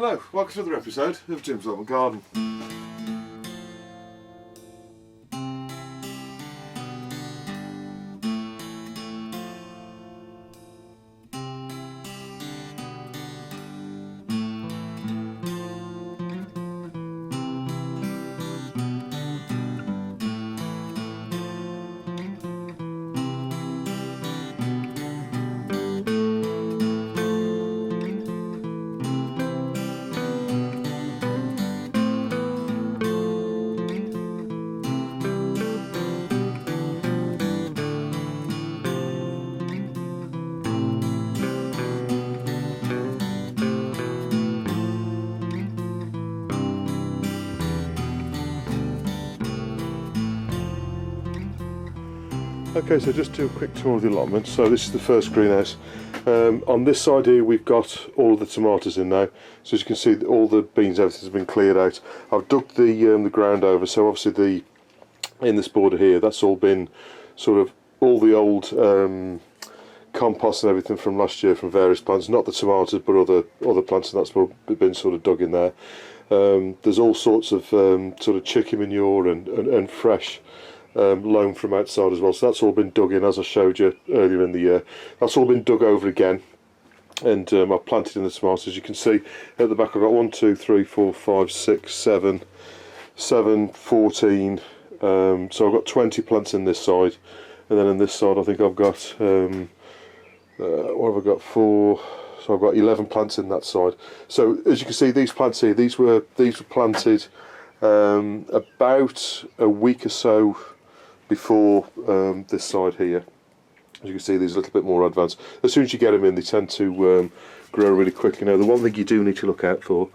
Hello, welcome to another episode of Jim's Allotment Garden. Okay, so just do a quick tour of the allotment. So this is the first greenhouse. On this side here we've got all of the tomatoes in now. So as you can see, all the beans, everything's been cleared out. I've dug the ground over, so obviously in this border here, that's all been sort of all the old compost and everything from last year from various plants, not the tomatoes but other plants, and that's been sort of dug in there. There's all sorts of sort of chicken manure and fresh loam from outside as well, so that's all been dug in as I showed you earlier in the year. That's all been dug over again, and I've planted in the tomatoes. As you can see at the back, I've got 1, 2, 3, 4, 5, 6, 7, 14. So I've got 20 plants in this side, and then in this side I think I've got what have I got? 4. So I've got 11 plants in that side. So as you can see, these plants here, these were planted about a week or so before this side here. As you can see, these are a little bit more advanced. As soon as you get them in, they tend to grow really quickly. Now, the one thing you do need to look out for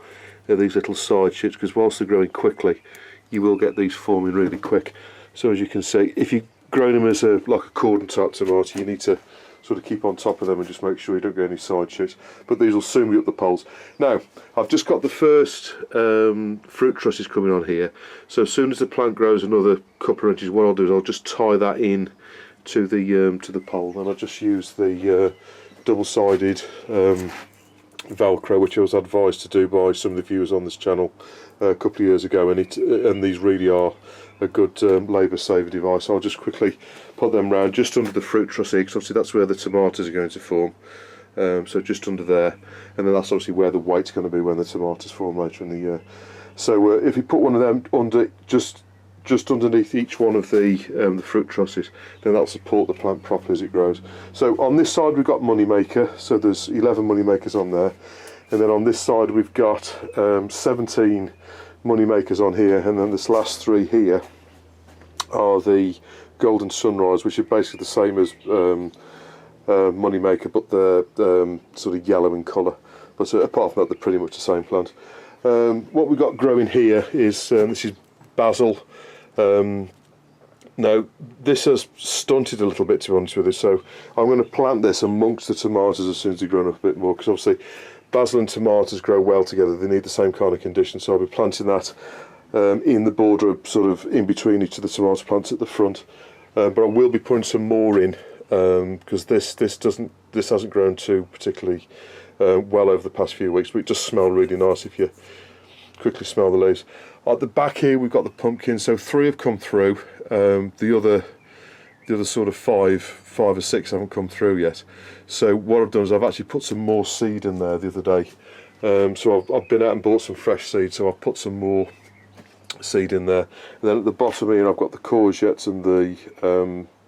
are these little side shoots, because whilst they're growing quickly, you will get these forming really quick. So as you can see, if you grow them as like a cordon type tomato, you need to sort of keep on top of them and just make sure you don't get any side shoots. But these will soon be up the poles. Now, I've just got the first fruit trusses coming on here. So as soon as the plant grows another couple of inches, what I'll do is I'll just tie that in to the pole, and I'll just use the double-sided Velcro, which I was advised to do by some of the viewers on this channel a couple of years ago, and these really are a good labour saver device. So I'll just quickly put them round just under the fruit truss here, because obviously that's where the tomatoes are going to form. So just under there, and then that's obviously where the weight's going to be when the tomatoes form later in the year. So if you put one of them under just underneath each one of the fruit trusses, then that'll support the plant properly as it grows. So on this side we've got Moneymaker, so there's 11 Moneymakers on there, and then on this side we've got 17 Moneymakers on here, and then this last 3 here are the Golden Sunrise, which are basically the same as Moneymaker, but they're sort of yellow in colour. But apart from that, they're pretty much the same plant. What we've got growing here is this is basil. Now this has stunted a little bit, to be honest with you, so I'm going to plant this amongst the tomatoes as soon as they've grown up a bit more, because obviously basil and tomatoes grow well together. They need the same kind of conditions, so I'll be planting that in the border, sort of in between each of the tomato plants at the front. But I will be putting some more in, because this hasn't grown too particularly well over the past few weeks, but it does smell really nice if you quickly smell the leaves. At the back here we've got the pumpkins, so 3 have come through. The other sort of 5 or 6 haven't come through yet. So what I've done is I've actually put some more seed in there the other day. So I've been out and bought some fresh seed, so I've put some more seed in there. And then at the bottom here I've got the courgettes and the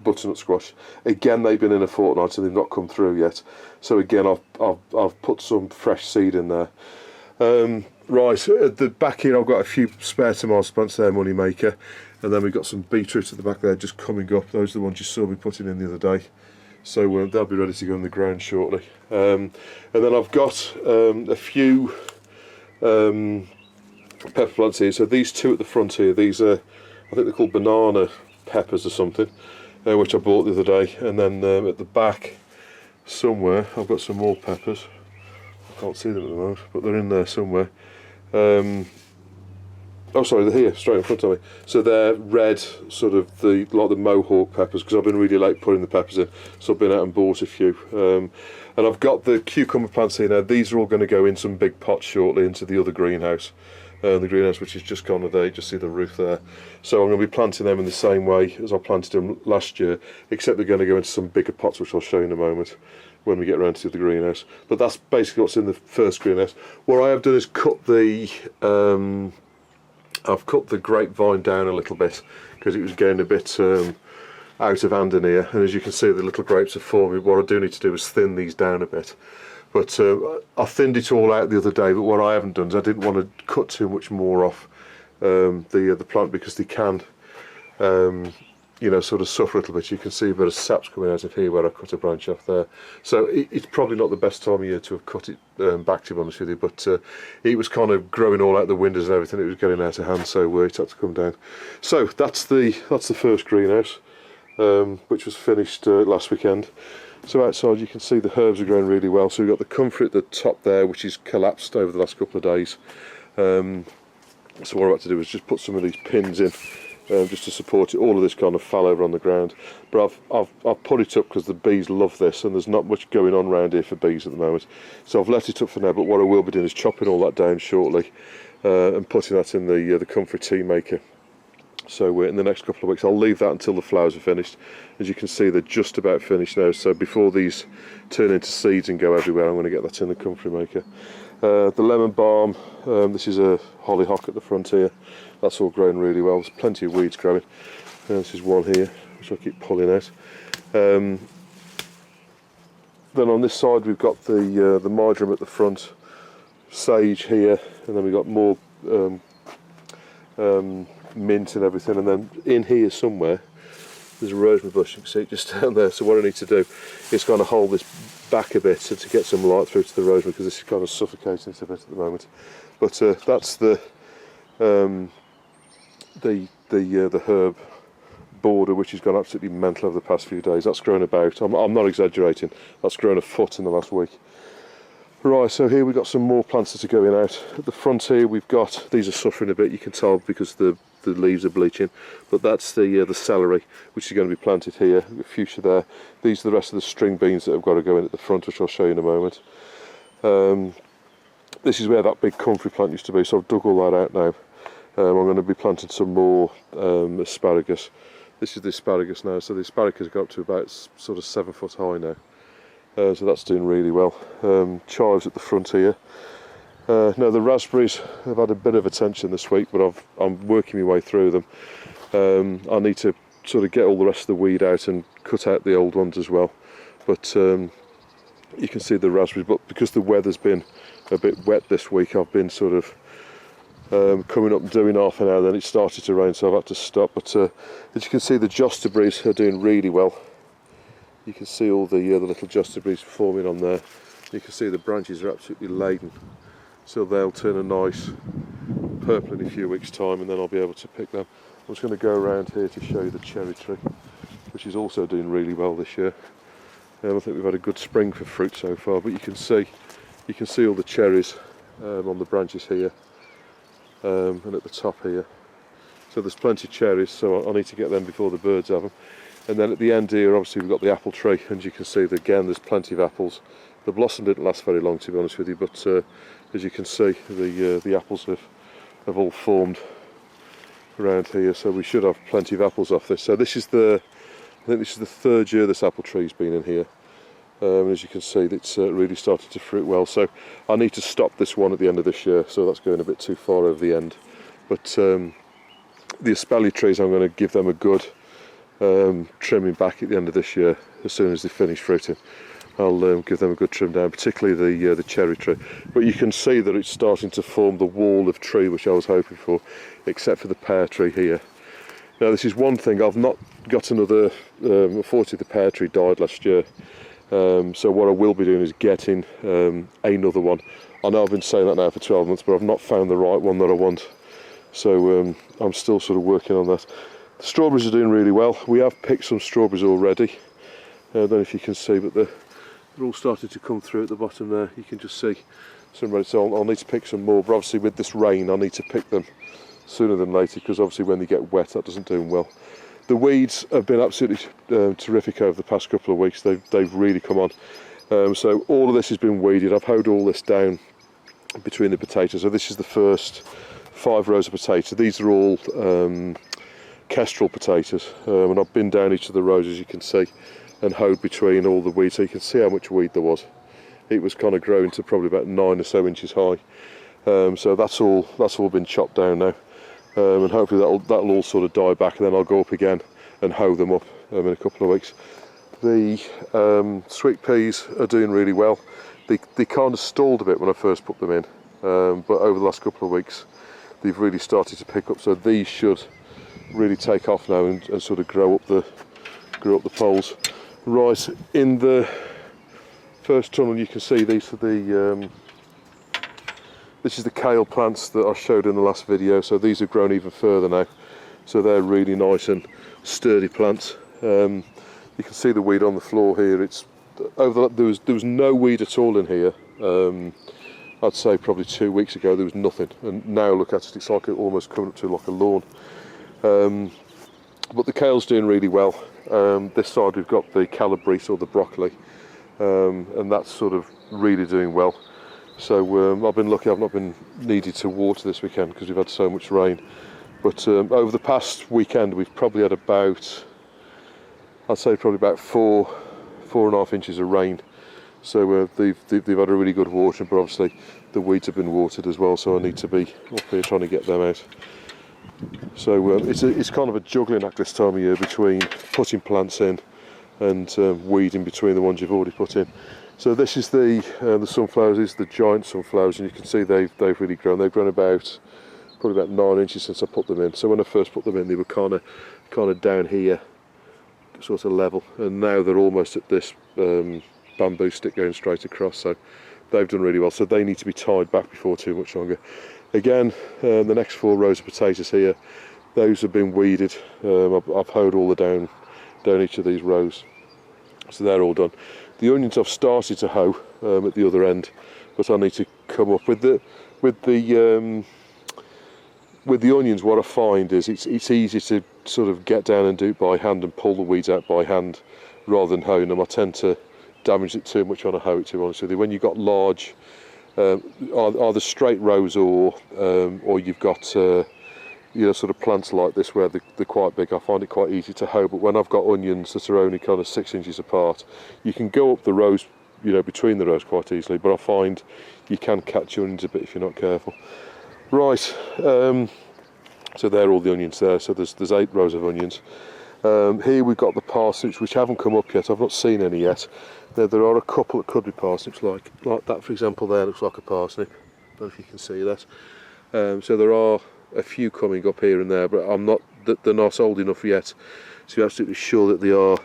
butternut squash. Again, they've been in a fortnight and they've not come through yet. So again, I've put some fresh seed in there. Right, at the back here I've got a few spare tomato plants there, Moneymaker, and then we've got some beetroot at the back there just coming up. Those are the ones you saw me putting in the other day, so they'll be ready to go in the ground shortly. And then I've got a few pepper plants here. So these 2 at the front here, these are, I think they're called banana peppers or something, which I bought the other day. And then at the back somewhere I've got some more peppers. I can't see them at the moment, but they're in there somewhere. Oh, sorry, they're here, straight in front of me. So they're red, sort of like the mohawk peppers, because I've been really late putting the peppers in, so I've been out and bought a few. And I've got the cucumber plants here now. These are all going to go in some big pots shortly into the other greenhouse. The greenhouse which has just gone today, just see the roof there. So I'm going to be planting them in the same way as I planted them last year, except they're going to go into some bigger pots, which I'll show you in a moment when we get around to the greenhouse. But that's basically what's in the first greenhouse. What I have done is cut the I've cut the grapevine down a little bit because it was getting a bit out of hand in here, and as you can see the little grapes are forming. What I do need to do is thin these down a bit, but I thinned it all out the other day, but what I haven't done is I didn't want to cut too much more off the plant, because they can you know, sort of suffer a little bit. You can see a bit of sap's coming out of here where I cut a branch off there. So it's probably not the best time of year to have cut it back, to be honest with you, but it was kind of growing all out the windows and everything. It was getting out of hand, so it had to come down. So that's the first greenhouse, which was finished last weekend. So outside you can see the herbs are growing really well. So we've got the comfrey at the top there, which is collapsed over the last couple of days. So what I had to do was just put some of these pins in, just to support it. All of this kind of fell over on the ground, but I've put it up because the bees love this, and there's not much going on around here for bees at the moment. So I've let it up for now, but what I will be doing is chopping all that down shortly and putting that in the comfrey tea maker. So in the next couple of weeks I'll leave that until the flowers are finished. As you can see, they're just about finished now, so before these turn into seeds and go everywhere, I'm going to get that in the comfrey maker. The lemon balm, this is a hollyhock at the front here. That's all growing really well. There's plenty of weeds growing. This is one here, which I keep pulling out. Then on this side we've got the marjoram at the front, sage here, and then we've got more mint and everything. And then in here somewhere there's a rosemary bush. You can see it just down there. So what I need to do is kind of hold this back a bit to get some light through to the rosemary, because this is kind of suffocating it a bit at the moment. But that's the herb border, which has gone absolutely mental over the past few days. That's grown about, I'm not exaggerating, that's grown a foot in the last week. Right, so here we've got some more plants that are going out. At the front here we've got, these are suffering a bit, you can tell because the leaves are bleaching, but that's the celery, which is going to be planted here, fuchsia there. These are the rest of the string beans that have got to go in at the front, which I'll show you in a moment. This is where that big comfrey plant used to be, so I've dug all that out now. I'm going to be planting some more asparagus. This is the asparagus now, so the asparagus got up to about sort of 7 foot high now. So that's doing really well. Chives at the front here. Now the raspberries have had a bit of attention this week, but I'm working my way through them. I need to sort of get all the rest of the weed out and cut out the old ones as well. But you can see the raspberries, but because the weather's been a bit wet this week, I've been sort of coming up and doing half an hour, then it started to rain, so I've had to stop. But as you can see, the jostaberries are doing really well. You can see all the little jostaberries forming on there. You can see the branches are absolutely laden, so they'll turn a nice purple in a few weeks' time, and then I'll be able to pick them. I'm just going to go around here to show you the cherry tree, which is also doing really well this year. I think we've had a good spring for fruit so far, but you can see all the cherries on the branches here and at the top here. So there's plenty of cherries, so I need to get them before the birds have them. And then at the end here, obviously we've got the apple tree, and you can see that again there's plenty of apples. The blossom didn't last very long, to be honest with you, but as you can see, the apples have all formed around here, so we should have plenty of apples off this. So this is I think this is the third year this apple tree's been in here. And as you can see, it's really started to fruit well. So I need to stop this one at the end of this year, so that's going a bit too far over the end. But the espalier trees, I'm going to give them a good trimming back at the end of this year. As soon as they finish fruiting, I'll give them a good trim down, particularly the cherry tree. But you can see that it's starting to form the wall of tree which I was hoping for, except for the pear tree here. Now this is one thing, I've not got another, unfortunately the pear tree died last year, so what I will be doing is getting another one. I know I've been saying that now for 12 months, but I've not found the right one that I want, so I'm still sort of working on that. The strawberries are doing really well. We have picked some strawberries already. I don't know if you can see, but they're all starting to come through at the bottom there. You can just see some ready, so I'll need to pick some more, but obviously with this rain I need to pick them sooner than later, because obviously when they get wet that doesn't do them well. The weeds have been absolutely terrific over the past couple of weeks. They've really come on. So all of this has been weeded. I've hoed all this down between the potatoes. So this is the first 5 rows of potatoes. These are all kestrel potatoes, and I've been down each of the rows, as you can see, and hoed between all the weeds, so you can see how much weed there was. It was kind of growing to probably about 9 or so inches high. So that's all been chopped down now, and hopefully that'll all sort of die back, and then I'll go up again and hoe them up in a couple of weeks. The sweet peas are doing really well. They kind of stalled a bit when I first put them in, but over the last couple of weeks they've really started to pick up. So these should really take off now and sort of grow up the poles. Right, in the first tunnel you can see these are the this is the kale plants that I showed in the last video. So these have grown even further now, so they're really nice and sturdy plants. You can see the weed on the floor here. It's there was no weed at all in here. I'd say probably 2 weeks ago there was nothing, and now look at it, it's like it almost coming up to like a lawn. But the kale's doing really well. This side we've got the calabrese or the broccoli, and that's sort of really doing well. So I've been lucky, I've not been needed to water this weekend because we've had so much rain. But over the past weekend we've probably had about, I'd say probably about 4.5 inches of rain. So they've had a really good watering, but obviously the weeds have been watered as well, so I need to be up here trying to get them out. So it's kind of a juggling act this time of year between putting plants in and weeding between the ones you've already put in. So this is the sunflowers. These are the giant sunflowers, and you can see they've really grown. They've grown probably about 9 inches since I put them in. So when I first put them in, they were kind of down here, sort of level, and now they're almost at this bamboo stick going straight across. So they've done really well. So they need to be tied back before too much longer. Again, the next 4 rows of potatoes here, those have been weeded. I've hoed all the down each of these rows, so they're all done. The onions I've started to hoe at the other end, but I need to come up with the onions. What I find is it's easy to sort of get down and do it by hand and pull the weeds out by hand rather than hoeing them. I tend to damage it too much when I hoe it, to be honest with you. When you've got large either straight rows or you've got sort of plants like this where they're quite big, I find it quite easy to hoe. But when I've got onions that are only kind of 6 inches apart, you can go up the rows, between the rows quite easily, but I find you can catch your onions a bit if you're not careful. Right, so they're all the onions there. So there's 8 rows of onions. Here we've got the parsnips, which haven't come up yet. I've not seen any yet. There are a couple that could be parsnips, like that for example there looks like a parsnip. I don't know if you can see that. So there are a few coming up here and there, but they're not old enough yet to be absolutely sure that they are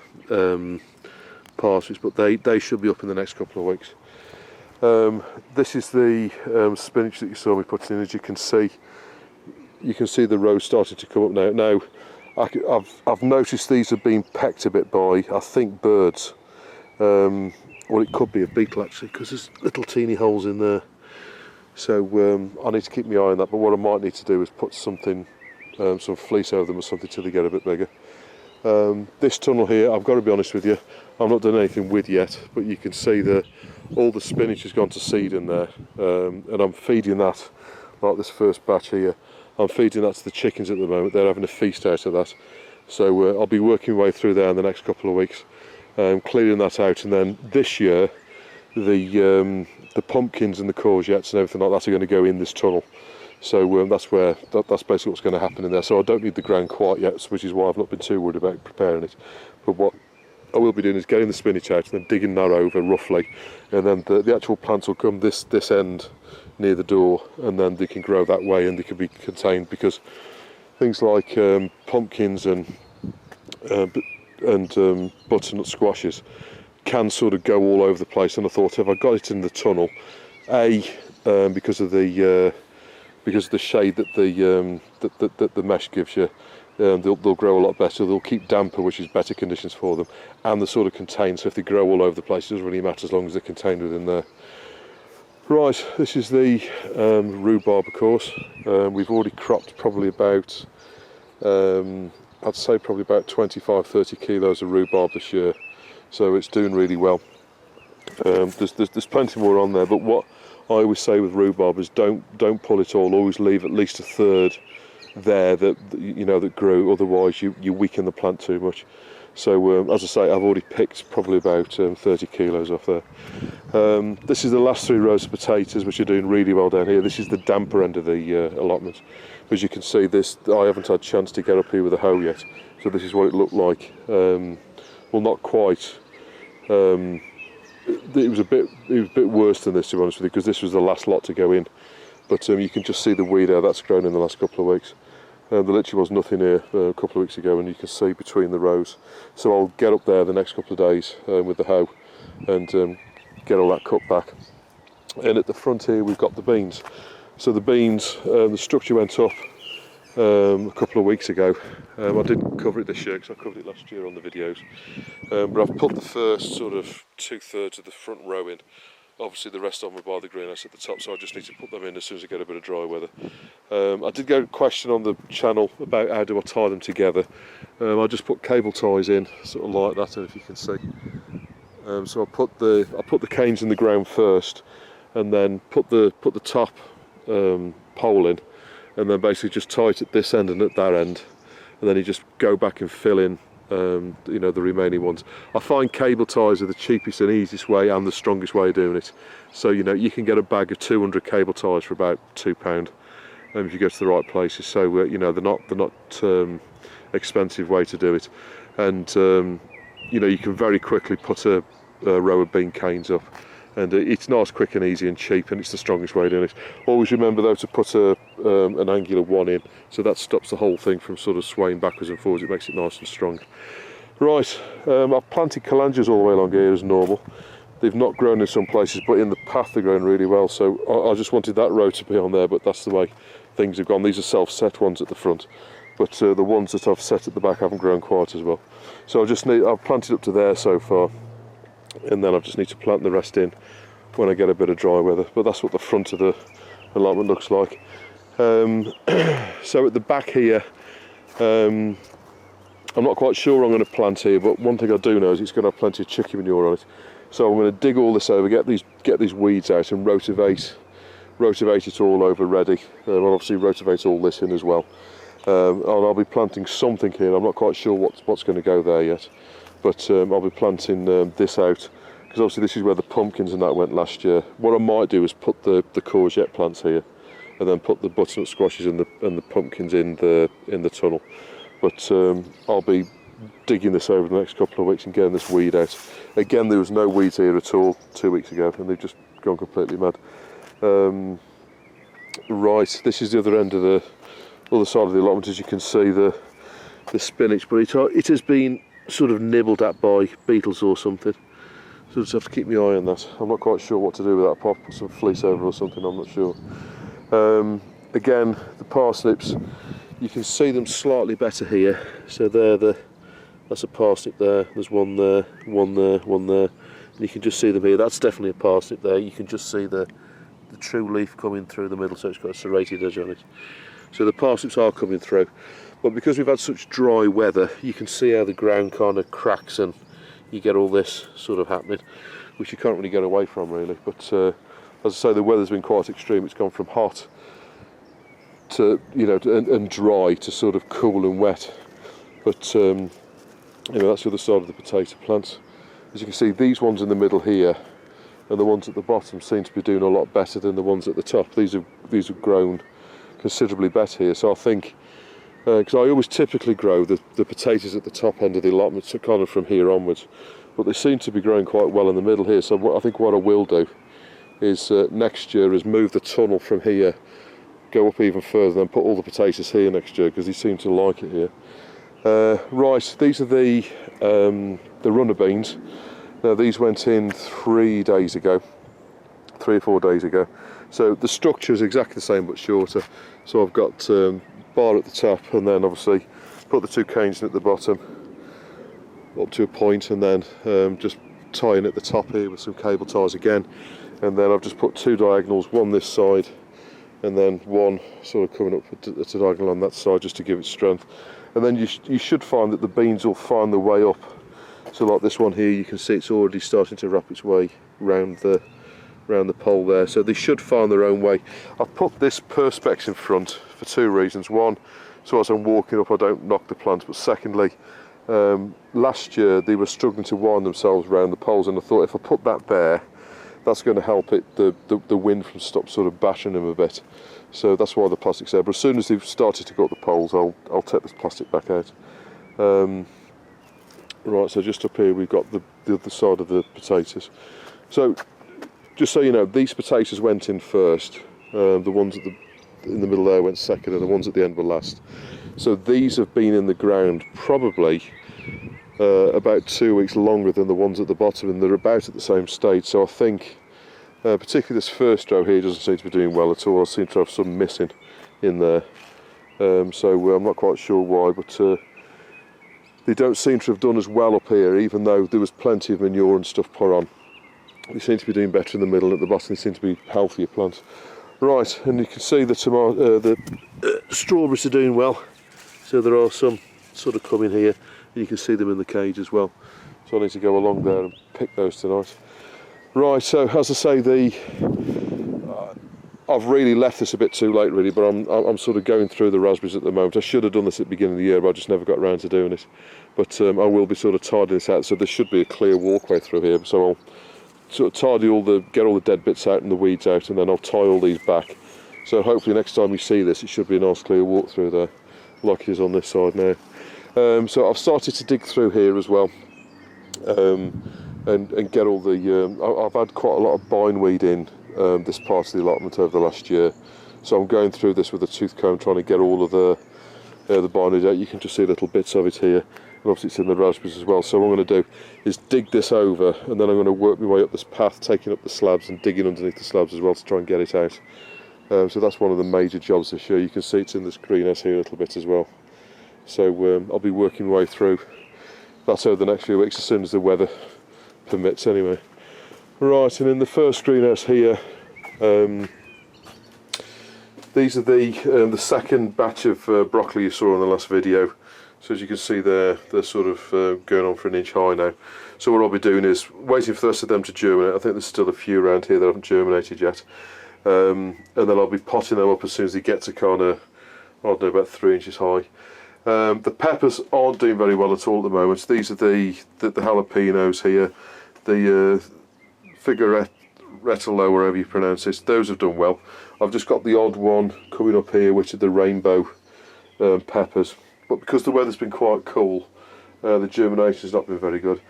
parsnips, but they should be up in the next couple of weeks. This is the spinach that you saw me putting in. As you can see the rows starting to come up now. Now I've noticed these have been pecked a bit by, I think, birds. Or it could be a beetle actually, because there's little teeny holes in there. So I need to keep my eye on that, but what I might need to do is put something, some fleece over them or something till they get a bit bigger. This tunnel here, I've got to be honest with you, I've not done anything with yet, but you can see all the spinach has gone to seed in there, and I'm feeding that, like this first batch here, I'm feeding that to the chickens at the moment. They're having a feast out of that. So I'll be working my way through there in the next couple of weeks, clearing that out, and then this year the pumpkins and the courgettes and everything like that are going to go in this tunnel. So that's basically what's going to happen in there. So I don't need the ground quite yet, which is why I've not been too worried about preparing it. But what I will be doing is getting the spinach out and then digging that over roughly, and then the actual plants will come this end near the door, and then they can grow that way and they can be contained, because things like pumpkins and butternut squashes can sort of go all over the place. And I thought, if I got it in the tunnel, because of the shade that the mesh gives you, they'll grow a lot better. They'll keep damper, which is better conditions for them, and they're sort of contained. So if they grow all over the place, it doesn't really matter as long as they're contained within there. Right, this is the rhubarb, of course. We've already cropped probably about, I'd say probably about 25-30 kilos of rhubarb this year, so it's doing really well. There's plenty more on there, but what I always say with rhubarb is don't pull it all. Always leave at least a third there that grew. Otherwise, you weaken the plant too much. So as I say, I've already picked probably about 30 kilos off there. This is the last 3 rows of potatoes, which are doing really well down here. This is the damper end of the allotment. As you can see, I haven't had a chance to get up here with a hoe yet. So this is what it looked like. Well, not quite. It was a bit worse than this, to be honest with you, because this was the last lot to go in. But you can just see the weed there that's grown in the last couple of weeks. There literally was nothing here a couple of weeks ago, and you can see between the rows. So I'll get up there the next couple of days with the hoe and get all that cut back. And at the front here we've got the beans. So the beans, the structure went up a couple of weeks ago. I didn't cover it this year because I covered it last year on the videos. But I've put the first sort of 2/3 of the front row in. Obviously the rest of them are by the greenhouse at the top, so I just need to put them in as soon as I get a bit of dry weather. I did get a question on the channel about how do I tie them together. I just put cable ties in, sort of like that, I don't know if you can see. So I put the canes in the ground first, and then put the top pole in, and then basically just tie it at this end and at that end, and then you just go back and fill in the remaining ones. I find cable ties are the cheapest and easiest way and the strongest way of doing it. So you can get a bag of 200 cable ties for about £2 if you go to the right places. So they're not expensive way to do it, and you can very quickly put a row of bean canes up, and it's nice, quick and easy and cheap, and it's the strongest way of doing it. Always remember though to put an angular one in, so that stops the whole thing from sort of swaying backwards and forwards. It makes it nice and strong. Right, I've planted calandrias all the way along here as normal. They've not grown in some places, but in the path they're growing really well, so I just wanted that row to be on there, but that's the way things have gone. These are self-set ones at the front, but the ones that I've set at the back haven't grown quite as well. So I've planted up to there so far, and then I just need to plant the rest in when I get a bit of dry weather. But that's what the front of the allotment looks like. So at the back here, I'm not quite sure I'm going to plant here, but one thing I do know is it's going to have plenty of chicken manure on it. So I'm going to dig all this over, get these weeds out, and rotivate it all over ready. I'll obviously rotivate all this in as well. And I'll be planting something here. I'm not quite sure what's going to go there yet, but I'll be planting this out, because obviously this is where the pumpkins and that went last year. What I might do is put the courgette plants here, and then put the butternut squashes and the pumpkins in the tunnel. But I'll be digging this over the next couple of weeks and getting this weed out. Again, there was no weeds here at all 2 weeks ago, and they've just gone completely mad. Right, this is the other end of the other side of the allotment. As you can see, the spinach, but it has been sort of nibbled at by beetles or something. So I just have to keep my eye on that. I'm not quite sure what to do with that. I'll put some fleece over or something, I'm not sure. Again, the parsnips, you can see them slightly better here. So that's a parsnip there, there's one there, one there, one there. And you can just see them here. That's definitely a parsnip there. You can just see the true leaf coming through the middle, so it's got a serrated edge on it. So the parsnips are coming through. But because we've had such dry weather, you can see how the ground kind of cracks and you get all this sort of happening, which you can't really get away from really. But as I say, the weather's been quite extreme. It's gone from hot to and dry to sort of cool and wet. But that's the other side of the potato plant. As you can see, these ones in the middle here and the ones at the bottom seem to be doing a lot better than the ones at the top. These have grown considerably better here. So I think, because I always typically grow the potatoes at the top end of the allotment, so kind of from here onwards, but they seem to be growing quite well in the middle here. So I think what I will do is next year is move the tunnel from here, go up even further, then put all the potatoes here next year, because they seem to like it here. Right, these are the runner beans. Now these went in 3 days ago, 3 or 4 days ago. So the structure is exactly the same but shorter. So I've got bar at the top, and then obviously put the 2 canes in at the bottom up to a point, and then just tying at the top here with some cable ties again. and then I've just put 2 diagonals, one this side and then one sort of coming up at a diagonal on that side, just to give it strength. And then you should find that the beans will find their way up. So like this one here, you can see it's already starting to wrap its way round the pole there, so they should find their own way. I've put this perspex in front for 2 reasons. One, so as I'm walking up I don't knock the plants, but secondly, last year they were struggling to wind themselves around the poles, and I thought if I put that there, that's going to help the wind from stop sort of bashing them a bit. So that's why the plastic's there. But as soon as they've started to go up the poles, I'll take this plastic back out. Right, so just up here we've got the other side of the potatoes. So just so you know, these potatoes went in first. The ones in the middle there went second, and the ones at the end were last. So these have been in the ground probably about 2 weeks longer than the ones at the bottom, and they're about at the same stage. So I think particularly this first row here doesn't seem to be doing well at all. I seem to have some missing in there, so I'm not quite sure why, but they don't seem to have done as well up here, even though there was plenty of manure and stuff put on. They seem to be doing better in the middle, and at the bottom they seem to be healthier plants. Right, and you can see the strawberries are doing well, so there are some sort of coming here. You can see them in the cage as well, so I need to go along there and pick those tonight. Right, so as I say, I've really left this a bit too late really, but I'm sort of going through the raspberries at the moment. I should have done this at the beginning of the year, but I just never got around to doing it. But I will be sort of tidying this out, so there should be a clear walkway through here, so I'll sort of get all the dead bits out and the weeds out, and then I'll tie all these back. So hopefully next time you see this, it should be a nice clear walk through there, like it is on this side now. So I've started to dig through here as well, and get all the. I've had quite a lot of bindweed in this part of the allotment over the last year, so I'm going through this with a tooth comb, trying to get all of the bindweed out. You can just see little bits of it here, and obviously it's in the raspberries as well. So what I'm going to do is dig this over, and then I'm going to work my way up this path, taking up the slabs and digging underneath the slabs as well to try and get it out. So that's one of the major jobs this year. You can see it's in this greenhouse here a little bit as well. So I'll be working my way through that over the next few weeks, as soon as the weather permits anyway. Right, and in the first greenhouse here, these are the second batch of broccoli you saw in the last video. So as you can see they're sort of going on for an inch high now. So what I'll be doing is waiting for the rest of them to germinate. I think there's still a few around here that haven't germinated yet. And then I'll be potting them up as soon as they get to kind of, I don't know, about 3 inches high. The peppers aren't doing very well at all at the moment. These are the jalapenos here, the Figueretto, wherever you pronounce it. Those have done well. I've just got the odd one coming up here, which are the rainbow peppers. But because the weather's been quite cool, the germination's not been very good.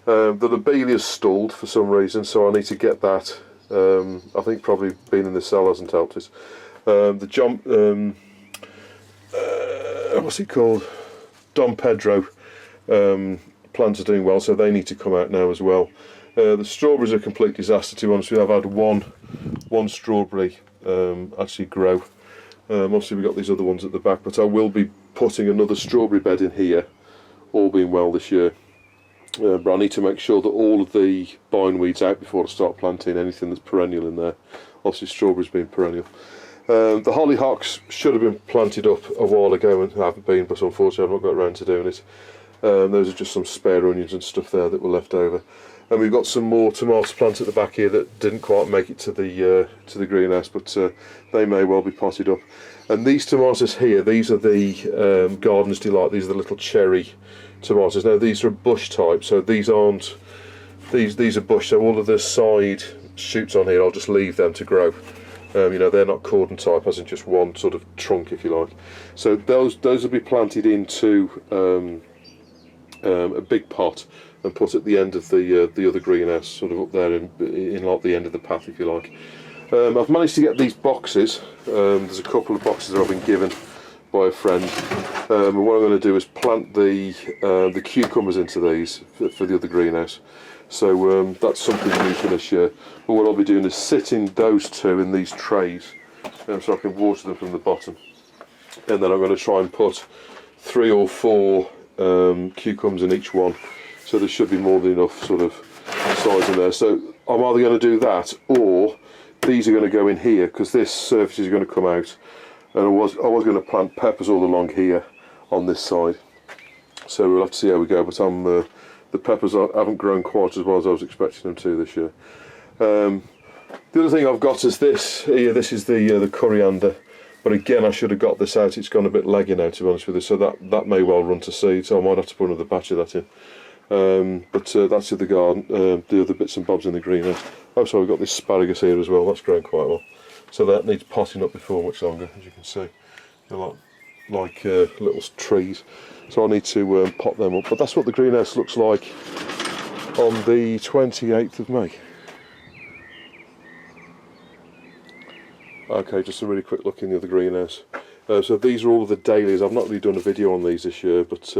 The lobelia's stalled for some reason, so I need to get that. I think probably being in the cell hasn't helped it. What's it called? Don Pedro plants are doing well, so they need to come out now as well. The strawberries are a complete disaster, to be honest with you. I've had one strawberry actually grow. Obviously we've got these other ones at the back, but I will be putting another strawberry bed in here, all being well this year. But I need to make sure that all of the bindweed's out before I start planting anything that's perennial in there. Obviously strawberries being perennial. The hollyhocks should have been planted up a while ago and haven't been, but unfortunately I've not got around to doing it. Those are just some spare onions and stuff there that were left over. And we've got some more tomato plants at the back here that didn't quite make it to the greenhouse, but they may well be potted up. And these tomatoes here, these are the Gardener's Delight. These are the little cherry tomatoes. Now these are a bush type, so these aren't. These are bush. So all of the side shoots on here, I'll just leave them to grow. You know, they're not cordon type, as in just one sort of trunk, if you like. So those will be planted into a big pot and put at the end of the other greenhouse, sort of up there in like the end of the path, if you like. I've managed to get these boxes. There's a couple of boxes that I've been given by a friend. And what I'm going to do is plant the cucumbers into these for the other greenhouse. So that's something new for this year. But what I'll be doing is sitting those two in these trays, so I can water them from the bottom. And then I'm going to try and put 3 or 4 cucumbers in each one. So there should be more than enough sort of size in there. So I'm either going to do that, or these are going to go in here because this surface is going to come out, and I was going to plant peppers all along here on this side, so we'll have to see how we go. But the peppers haven't grown quite as well as I was expecting them to this year. The other thing I've got is this here. This is the coriander, but again I should have got this out. It's gone a bit leggy now, to be honest with you, so that may well run to seed, so I might have to put another batch of that in. But that's in the garden, the other bits and bobs in the greenhouse. Oh, so I've got this asparagus here as well. That's grown quite well, so that needs potting up before much longer, as you can see. They're like little trees, so I need to pot them up. But that's what the greenhouse looks like on the 28th of May. Okay, just a really quick look in the other greenhouse. So these are all of the dailies. I've not really done a video on these this year, but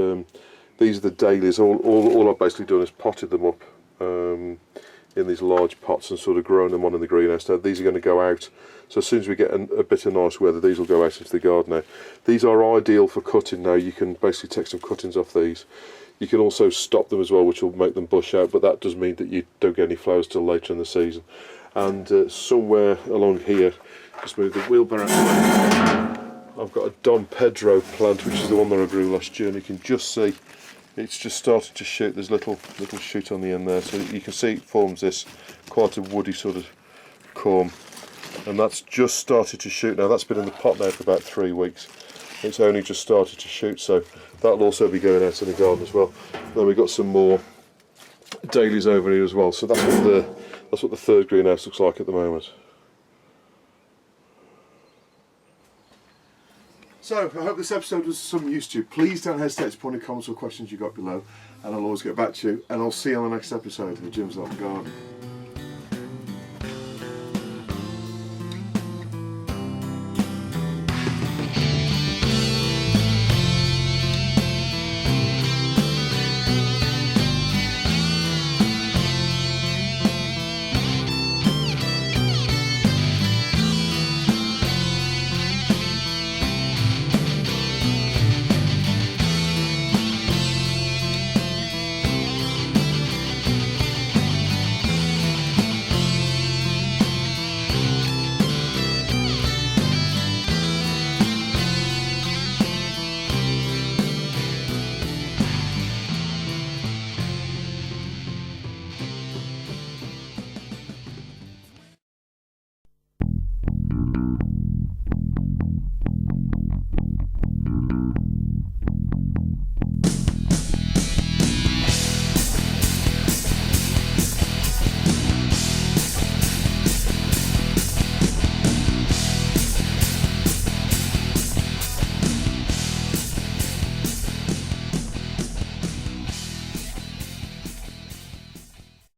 these are the dailies. All I've basically done is potted them up in these large pots and sort of grown them on in the greenhouse. Now these are going to go out, so as soon as we get a bit of nice weather, these will go out into the garden now. These are ideal for cutting now. You can basically take some cuttings off these. You can also stop them as well, which will make them bush out, but that does mean that you don't get any flowers till later in the season. And somewhere along here, just move the wheelbarrow, I've got a Dom Pedro plant, which is the one that I grew last year, and you can just see it's just started to shoot. There's little shoot on the end there, so you can see it forms this quite a woody sort of corm, and that's just started to shoot now. That's been in the pot now for about 3 weeks. It's only just started to shoot, so that'll also be going out in the garden as well. Then we've got some more dailies over here as well, so that's what the third greenhouse looks like at the moment. So, I hope this episode was of some use to you. Please don't hesitate to put any comments or questions you got below, and I'll always get back to you. And I'll see you on the next episode of Jim's Garden.